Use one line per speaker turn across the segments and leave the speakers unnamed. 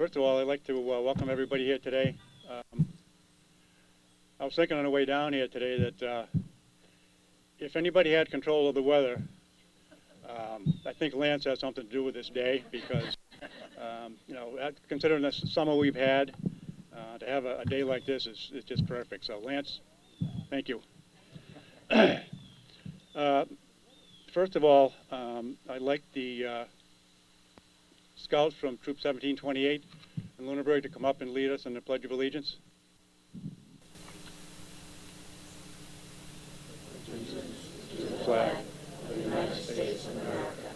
First of all, I'd like to welcome everybody here today. I was thinking on the way down here today that if anybody had control of the weather, I think Lance has something to do with this day because, considering this summer we've had, to have a day like this is just perfect. So, Lance, thank you. First of all, I'd like the Scouts from Troop 1728 in Lunenburg to come up and lead us in the Pledge of Allegiance. To the flag of the United States of America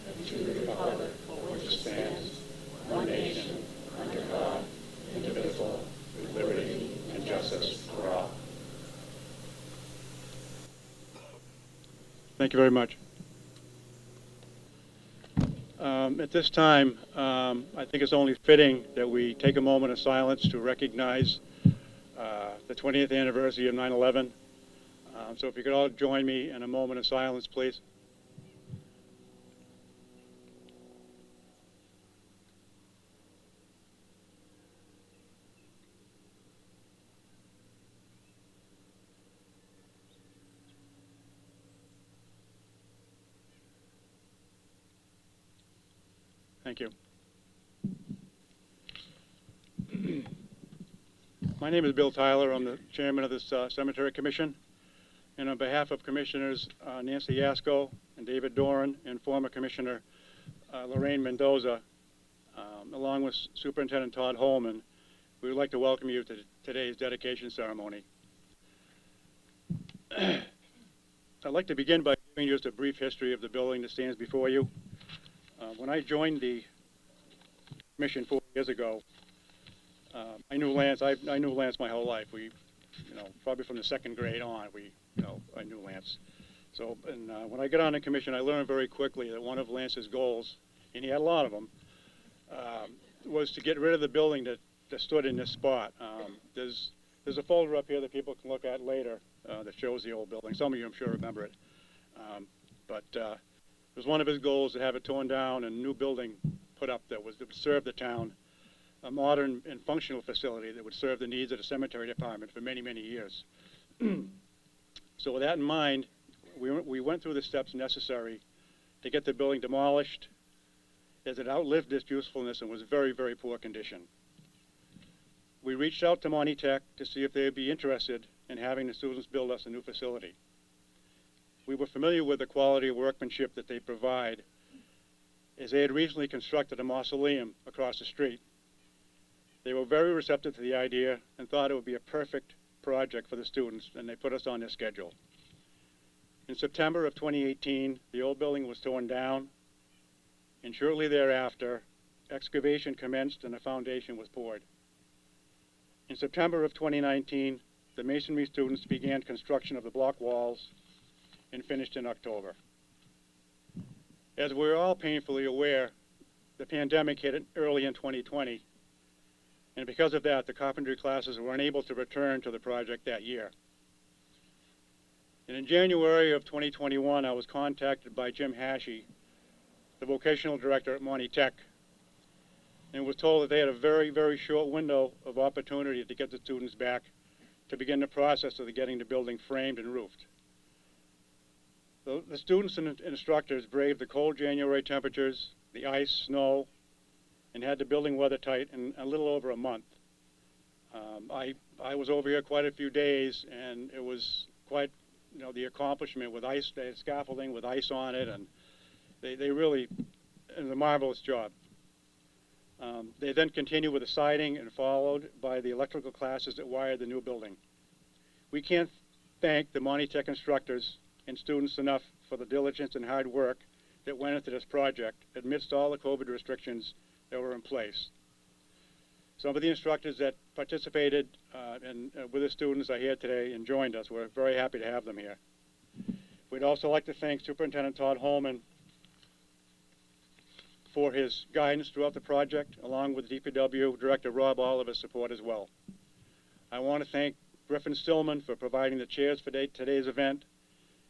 and to the republic for which it stands, one nation, under God, indivisible, with liberty and justice for all. Thank you very much. At this time, I think it's only fitting that we take a moment of silence to recognize the 20th anniversary of 9/11. So if you could all join me in a moment of silence, please. Thank you. My name is Bill Tyler. I'm the chairman of this Cemetery Commission. And on behalf of Commissioners Nancy Yasko and David Doran and former Commissioner Lorraine Mendoza, along with Superintendent Todd Holman, we would like to welcome you to today's dedication ceremony. I'd like to begin by giving you just a brief history of the building that stands before you. When I joined the commission 4 years ago, I knew Lance. I knew Lance my whole life. We, probably from the second grade on, I knew Lance. So, and when I got on the commission, I learned very quickly that one of Lance's goals, and he had a lot of them, was to get rid of the building that stood in this spot. There's a folder up here that people can look at later that shows the old building. Some of you, I'm sure, remember it. But it was one of his goals to have it torn down and a new building put up that would serve the town, a modern and functional facility that would serve the needs of the cemetery department for many, many years. So with that in mind, we went through the steps necessary to get the building demolished, as it outlived its usefulness and was very, very poor condition. We reached out to Monty Tech to see if they would be interested in having the students build us a new facility. We were familiar with the quality of workmanship that they provide, as they had recently constructed a mausoleum across the street. They were very receptive to the idea and thought it would be a perfect project for the students, and they put us on their schedule. In September of 2018, the old building was torn down, and shortly thereafter, excavation commenced and a foundation was poured. In September of 2019, the masonry students began construction of the block walls and finished in October. As we're all painfully aware, the pandemic hit early in 2020, and because of that, the carpentry classes were unable to return to the project that year. And in January of 2021, I was contacted by Jim Hashey, the vocational director at Monty Tech, and was told that they had a very, very short window of opportunity to get the students back to begin the process of getting the building framed and roofed. The students and instructors braved the cold January temperatures, the ice, snow, and had the building weather tight in a little over a month. I was over here quite a few days, and it was quite, the accomplishment with ice. They had scaffolding with ice on it, and they really did a marvelous job. They then continued with the siding and followed by the electrical classes that wired the new building. We can't thank the Monty Tech instructors and students enough for the diligence and hard work that went into this project amidst all the COVID restrictions that were in place. Some of the instructors that participated with the students are here today and joined us. We're very happy to have them here. We'd also like to thank Superintendent Todd Holman for his guidance throughout the project, along with DPW Director Rob Oliver's support as well. I want to thank Griffin Stillman for providing the chairs for today's event,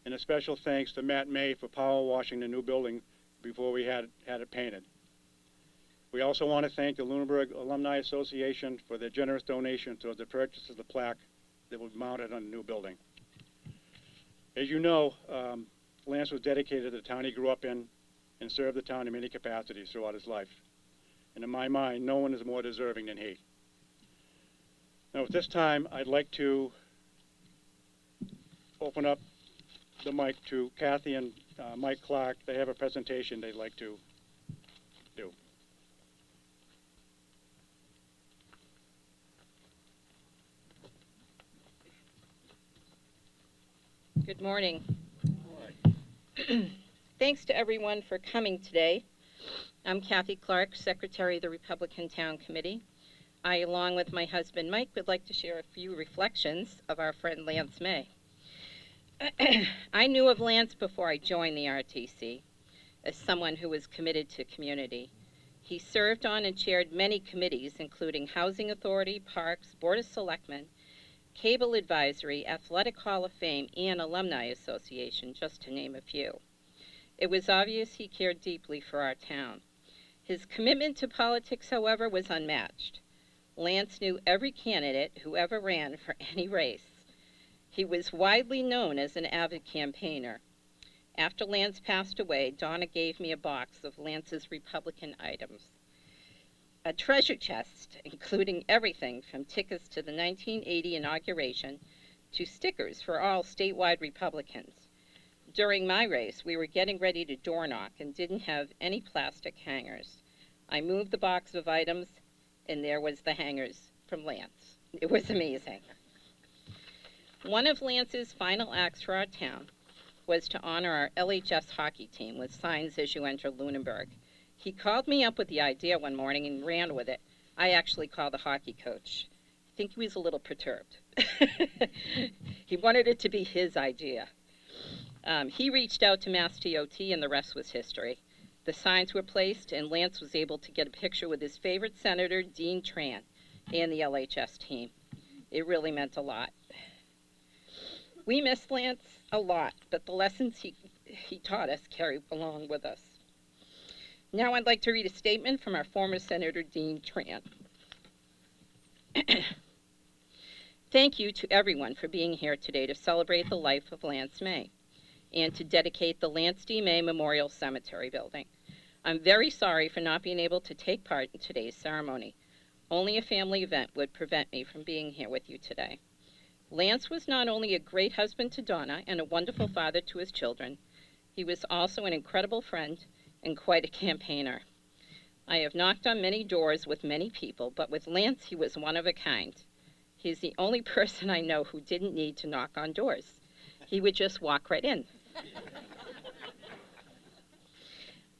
and a special thanks to Matt May for power washing the new building before we had it painted. We also want to thank the Lunenburg Alumni Association for their generous donation towards the purchase of the plaque that will be mounted on the new building. As you know, Lance was dedicated to the town he grew up in and served the town in many capacities throughout his life. And in my mind, no one is more deserving than he. Now at this time, I'd like to open up the mic to Kathy and Mike Clark. They have a presentation they'd like to do.
Good morning. Thanks to everyone for coming today. I'm Kathy Clark, Secretary of the Republican Town Committee. I, along with my husband Mike, would like to share a few reflections of our friend Lance May. I knew of Lance before I joined the RTC as someone who was committed to community. He served on and chaired many committees, including Housing Authority, Parks, Board of Selectmen, Cable Advisory, Athletic Hall of Fame, and Alumni Association, just to name a few. It was obvious he cared deeply for our town. His commitment to politics, however, was unmatched. Lance knew every candidate who ever ran for any race. He was widely known as an avid campaigner. After Lance passed away, Donna gave me a box of Lance's Republican items. A treasure chest, including everything from tickets to the 1980 inauguration to stickers for all statewide Republicans. During my race, we were getting ready to door knock and didn't have any plastic hangers. I moved the box of items, and there was the hangers from Lance. It was amazing. One of Lance's final acts for our town was to honor our LHS hockey team with signs as you enter Lunenburg. He called me up with the idea one morning and ran with it. I actually called the hockey coach. I think he was a little perturbed. He wanted it to be his idea. He reached out to Mass DOT, and the rest was history. The signs were placed, and Lance was able to get a picture with his favorite senator, Dean Tran, and the LHS team. It really meant a lot. We miss Lance a lot, but the lessons he taught us carry along with us. Now I'd like to read a statement from our former Senator Dean Tran. Thank you to everyone for being here today to celebrate the life of Lance May and to dedicate the Lance D. May Memorial Cemetery building. I'm very sorry for not being able to take part in today's ceremony. Only a family event would prevent me from being here with you today. Lance was not only a great husband to Donna and a wonderful father to his children, he was also an incredible friend and quite a campaigner. I have knocked on many doors with many people, but with Lance he was one of a kind. He's the only person I know who didn't need to knock on doors. He would just walk right in.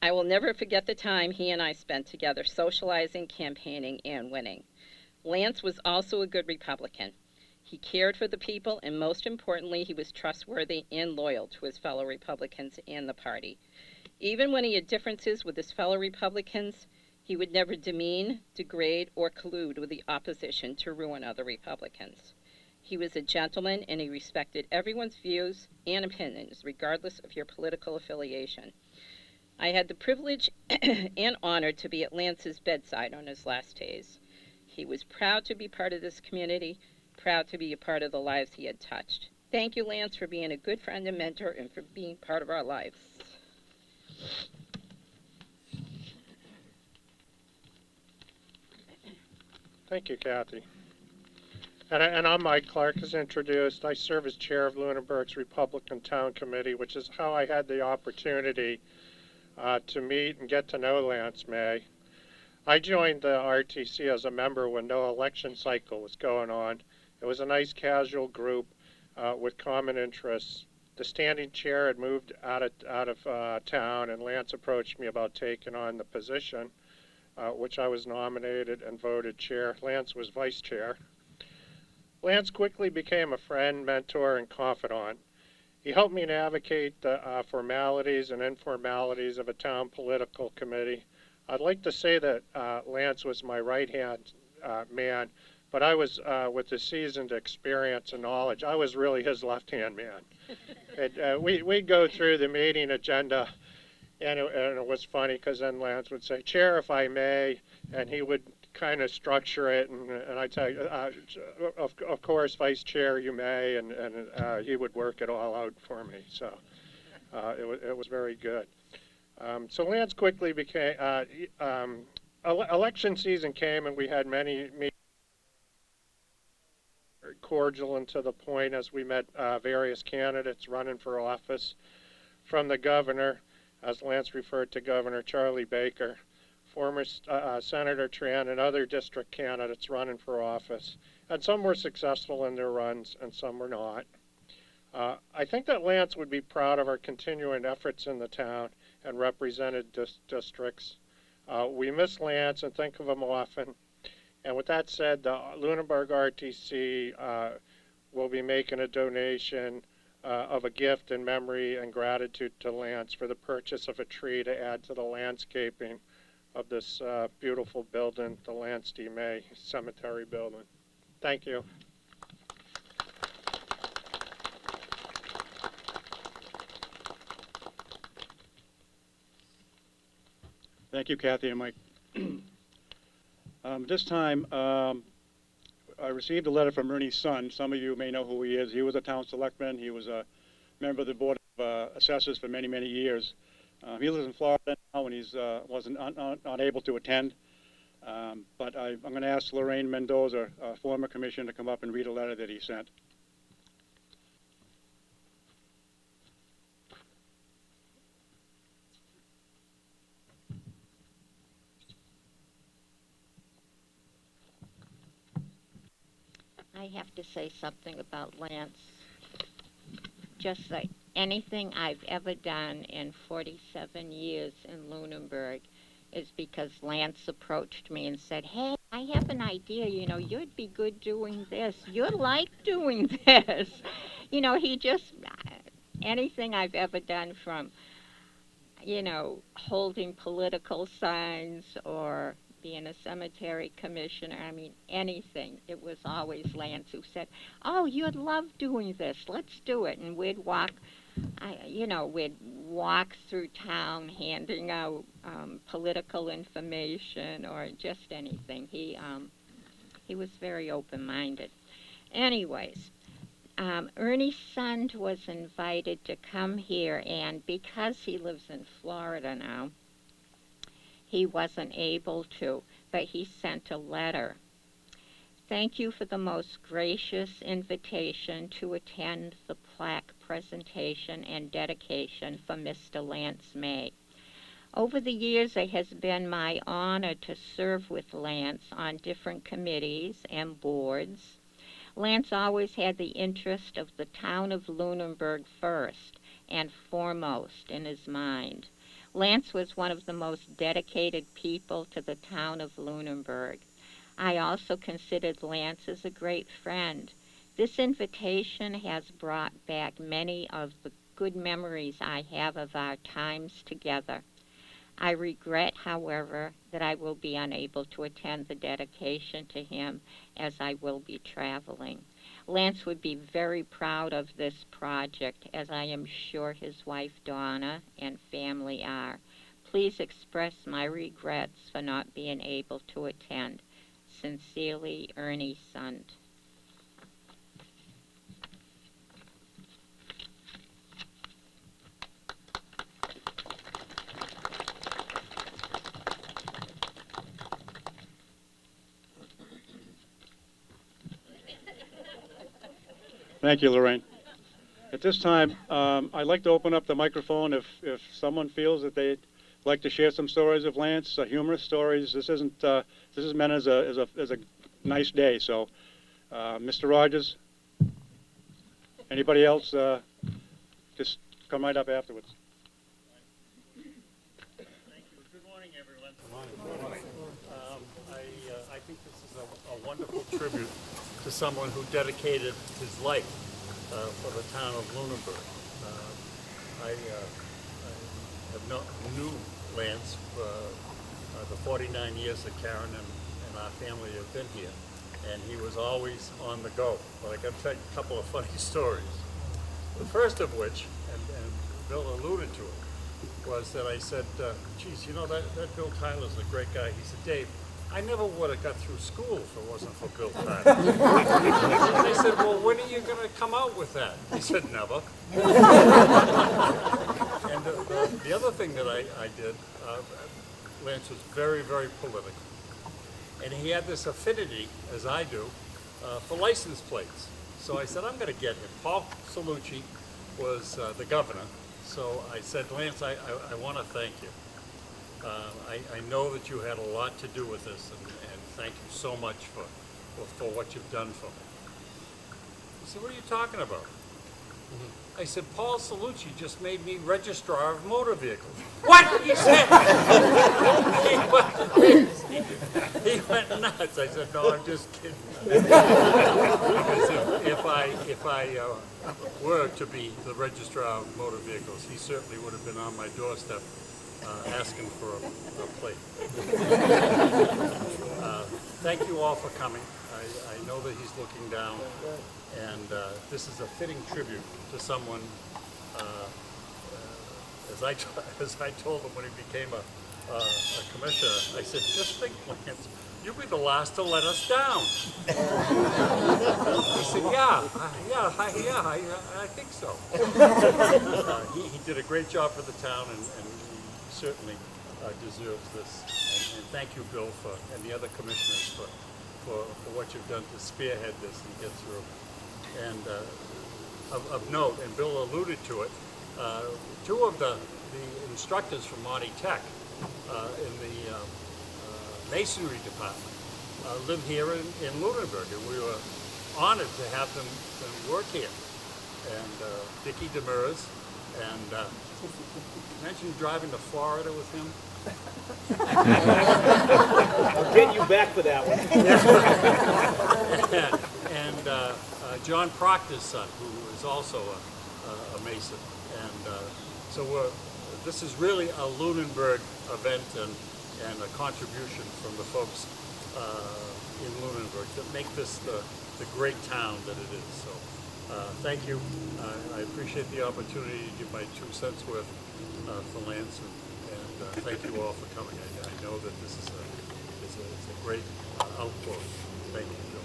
I will never forget the time he and I spent together socializing, campaigning, and winning. Lance was also a good Republican. He cared for the people, and most importantly, he was trustworthy and loyal to his fellow Republicans and the party. Even when he had differences with his fellow Republicans, he would never demean, degrade, or collude with the opposition to ruin other Republicans. He was a gentleman, and he respected everyone's views and opinions, regardless of your political affiliation. I had the privilege and honor to be at Lance's bedside on his last days. He was proud to be part of this community, proud to be a part of the lives he had touched. Thank you, Lance, for being a good friend and mentor and for being part of our lives.
Thank you, Kathy. And I'm Mike Clark, as introduced. I serve as chair of Lunenburg's Republican Town Committee, which is how I had the opportunity to meet and get to know Lance May. I joined the RTC as a member when no election cycle was going on. It was a nice casual group with common interests. The standing chair had moved out of town, and Lance approached me about taking on the position, which I was nominated and voted chair. Lance was vice chair. Lance quickly became a friend, mentor, and confidant. He helped me navigate the formalities and informalities of a town political committee. I'd like to say that Lance was my right-hand man, but I was, with his seasoned experience and knowledge, I was really his left-hand man. We'd go through the meeting agenda, And it was funny because then Lance would say, "Chair, if I may," and he would kind of structure it, and I'd say, of course, Vice Chair, you may," and he would work it all out for me. So it was very good. So Lance quickly became, election season came, and we had many meetings, cordial and to the point, as we met various candidates running for office, from the governor, as Lance referred to Governor Charlie Baker, former Senator Tran, and other district candidates running for office. And some were successful in their runs, and some were not. I think that Lance would be proud of our continuing efforts in the town and represented districts. We miss Lance and think of him often. And with that said, the Lunenburg RTC will be making a donation of a gift in memory and gratitude to Lance for the purchase of a tree to add to the landscaping of this beautiful building, the Lance D. May Cemetery building. Thank you.
Thank you, Kathy and Mike. This time, I received a letter from Ernie's son. Some of you may know who he is. He was a town selectman. He was a member of the Board of Assessors for many, many years. He lives in Florida now, and he's wasn't not able to attend. But I'm going to ask Lorraine Mendoza, a former commissioner, to come up and read a letter that he sent.
I have to say something about Lance. Just like anything I've ever done in 47 years in Lunenburg is because Lance approached me and said, "Hey, I have an idea, you'd be good doing this. You'd like doing this." He just, anything I've ever done from, holding political signs or being a cemetery commissioner, anything. It was always Lance who said, "Oh, you'd love doing this. Let's do it." And we'd walk through town handing out political information or just anything. He was very open-minded. Anyways, Ernie's son was invited to come here, and because he lives in Florida now, he wasn't able to, but he sent a letter. "Thank you for the most gracious invitation to attend the plaque presentation and dedication for Mr. Lance May. Over the years, it has been my honor to serve with Lance on different committees and boards. Lance always had the interest of the town of Lunenburg first and foremost in his mind. Lance was one of the most dedicated people to the town of Lunenburg. I also considered Lance as a great friend. This invitation has brought back many of the good memories I have of our times together. I regret, however, that I will be unable to attend the dedication to him as I will be traveling. Lance would be very proud of this project, as I am sure his wife Donna and family are. Please express my regrets for not being able to attend. Sincerely, Ernie Sund."
Thank you, Lorraine. At this time, I'd like to open up the microphone if someone feels that they'd like to share some stories of Lance, humorous stories. This is meant as a nice day. So, Mr. Rogers, anybody else, just come right up afterwards.
Thank you. Good morning, everyone. Good morning. I think this is a wonderful tribute to someone who dedicated his life for the town of Lunenburg. I knew Lance for the 49 years that Karen and our family have been here, and he was always on the go. But I got to tell you a couple of funny stories. The first of which, and Bill alluded to it, was that I said, geez, you know, that Bill Tyler's a great guy. He said, Dave, I never would have got through school if it wasn't for Bill Tyler. And I said, well, when are you going to come out with that? He said, never. And the other thing that I did, Lance was very, very political. And he had this affinity, as I do, for license plates. So I said, I'm going to get him. Paul Salucci was the governor. So I said, Lance, I want to thank you. I know that you had a lot to do with this, and thank you so much for what you've done for me. He said, what are you talking about? I said, Paul Salucci just made me registrar of motor vehicles. What? He said. He went nuts. I said, no, I'm just kidding. Because if I were to be the registrar of motor vehicles, he certainly would have been on my doorstep asking for a plate. Thank you all for coming. I know that he's looking down, and this is a fitting tribute to someone, as I told him when he became a commissioner, I said, just think, Lance, you'll be the last to let us down. He said, I think so. He did a great job for the town, and he certainly deserves this. And thank you, Bill, and the other commissioners for what you've done to spearhead this and get through. And of note, and Bill alluded to it, two of the instructors from Monty Tech in the masonry department live here in Lunenburg, and we were honored to have them work here. And Dickie Demers, and imagine driving to Florida with him.
I'll get you back for that one.
and John Proctor's son, who is also a Mason. And so this is really a Lunenburg event and a contribution from the folks in Lunenburg that make this the great town that it is. So thank you. I appreciate the opportunity to give my 2 cents worth for Lance, and thank you all for coming. I know that this is a great outpour. Thank you, Bill.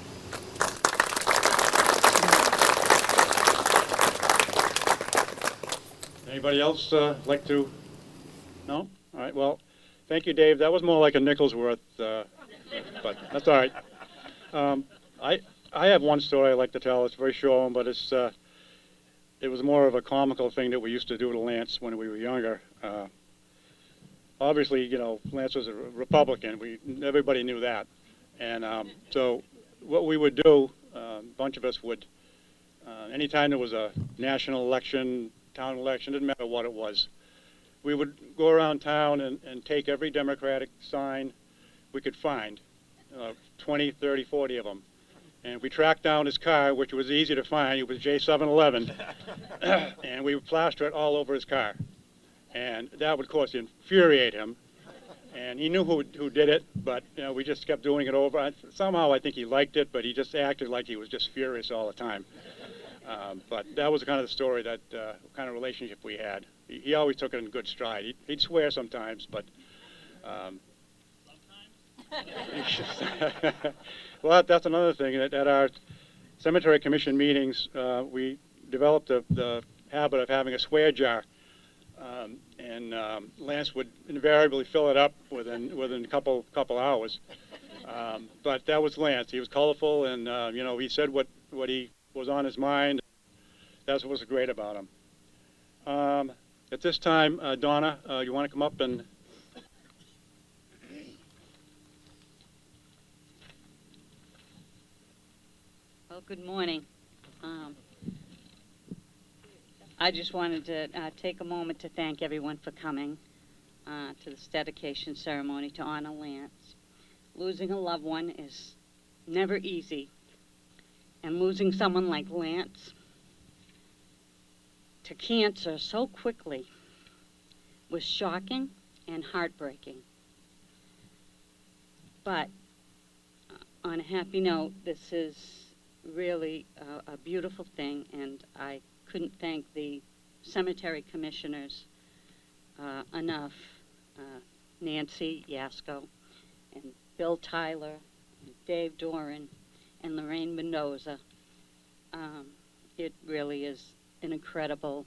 Anybody else like to? No? All right, well, thank you, Dave. That was more like a nickel's worth, but that's all right. I have one story I like to tell. It's very short, but it was more of a comical thing that we used to do to Lance when we were younger. Obviously, you know, Lance was a Republican. Everybody knew that. And so what we would do, a bunch of us would, anytime there was a national election, town election, didn't matter what it was, we would go around town and take every Democratic sign we could find, 20, 30, 40 of them. And we tracked down his car, which was easy to find. It was J711. And we would plaster it all over his car. And that would, of course, infuriate him. And he knew who did it, but you know, we just kept doing it over. Somehow I think he liked it, but he just acted like he was just furious all the time. But that was kind of the story, that kind of relationship we had. He always took it in good stride. He'd swear sometimes, but... Well, that's another thing. At our cemetery commission meetings, we developed the habit of having a swear jar. And Lance would invariably fill it up within a couple hours. But that was Lance. He was colorful, and you know, he said what he was on his mind. That's what was great about him. At this time, Donna, you want to come up and?
Well, good morning. I just wanted to take a moment to thank everyone for coming to this dedication ceremony to honor Lance. Losing a loved one is never easy, and losing someone like Lance to cancer so quickly was shocking and heartbreaking. But on a happy note, this is really a beautiful thing, and I couldn't thank the cemetery commissioners enough Nancy Yasko and Bill Tyler, and Dave Doran, and Lorraine Mendoza. It really is an incredible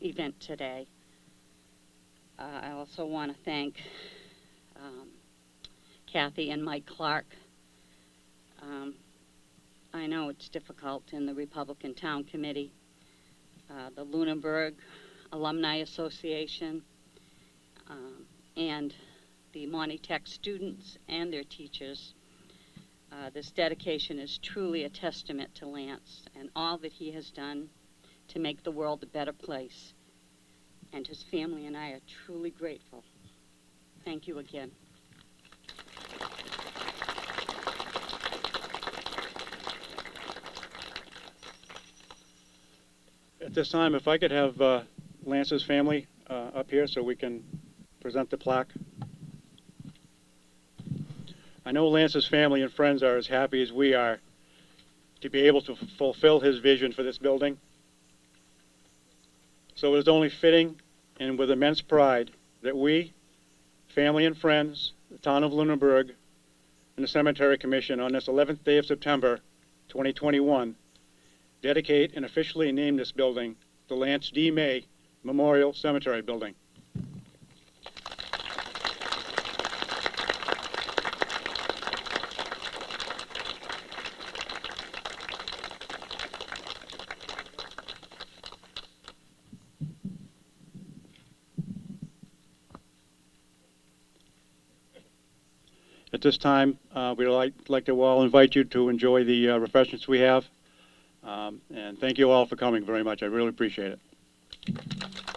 event today. I also want to thank Kathy and Mike Clark. I know it's difficult in the Republican Town Committee, the Lunenburg Alumni Association, and the Monty Tech students and their teachers. This dedication is truly a testament to Lance and all that he has done to make the world a better place. And his family and I are truly grateful. Thank you again.
At this time, if I could have Lance's family up here so we can present the plaque. I know Lance's family and friends are as happy as we are to be able to fulfill his vision for this building. So it is only fitting and with immense pride that we, family and friends, the town of Lunenburg, and the Cemetery Commission on this 11th day of September 2021 dedicate and officially name this building the Lance D. May Memorial Cemetery Building. At this time, we'd like to all invite you to enjoy the refreshments we have. And thank you all for coming very much. I really appreciate it.